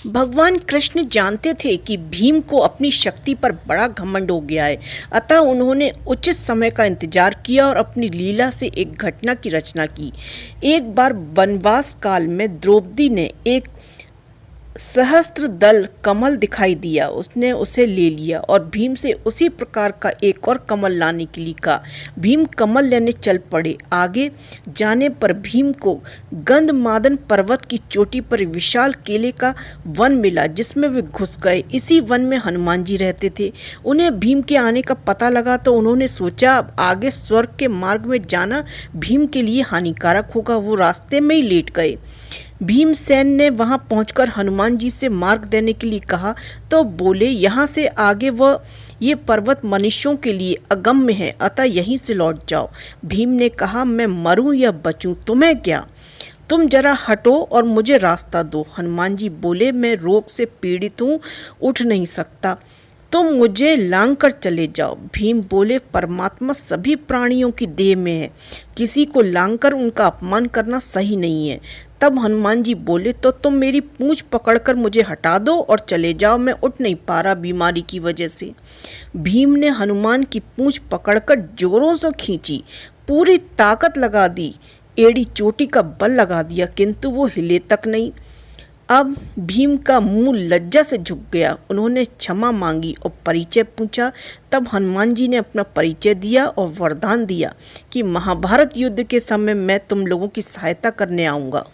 भगवान कृष्ण जानते थे कि भीम को अपनी शक्ति पर बड़ा घमंड हो गया है, अतः उन्होंने उचित समय का इंतजार किया और अपनी लीला से एक घटना की रचना की। एक बार वनवास काल में द्रौपदी ने एक सहस्त्र दल कमल दिखाई दिया। उसने उसे ले लिया और भीम से उसी प्रकार का एक और कमल लाने के लिए कहा। भीम कमल लेने चल पड़े। आगे जाने पर भीम को गंधमादन पर्वत की चोटी पर विशाल केले का वन मिला, जिसमें वे घुस गए। इसी वन में हनुमान जी रहते थे। उन्हें भीम के आने का पता लगा तो उन्होंने सोचा अब आगे स्वर्ग के मार्ग में जाना भीम के लिए हानिकारक होगा। वो रास्ते में ही लेट गए। भीमसेन ने वहां पहुंचकर हनुमान जी से मार्ग देने के लिए कहा तो बोले, यहाँ से आगे ये पर्वत मनुष्यों के लिए अगम्य है, अतः यहीं से लौट जाओ। भीम ने कहा, मैं मरूं या बचूं तुम्हें क्या, तुम जरा हटो और मुझे रास्ता दो। हनुमान जी बोले, मैं रोग से पीड़ित हूँ, उठ नहीं सकता, तुम मुझे लांग कर चले जाओ। भीम बोले, परमात्मा सभी प्राणियों की देह में है, किसी को लांग कर उनका अपमान करना सही नहीं है। तब हनुमान जी बोले, तो तुम मेरी पूंछ पकड़कर मुझे हटा दो और चले जाओ, मैं उठ नहीं पा रहा बीमारी की वजह से। भीम ने हनुमान की पूंछ पकड़कर जोरों से खींची, पूरी ताकत लगा दी, एड़ी चोटी का बल लगा दिया, किंतु वो हिले तक नहीं। अब भीम का मुंह लज्जा से झुक गया। उन्होंने क्षमा मांगी और परिचय पूछा। तब हनुमान जी ने अपना परिचय दिया और वरदान दिया कि महाभारत युद्ध के समय मैं तुम लोगों की सहायता करने आऊँगा।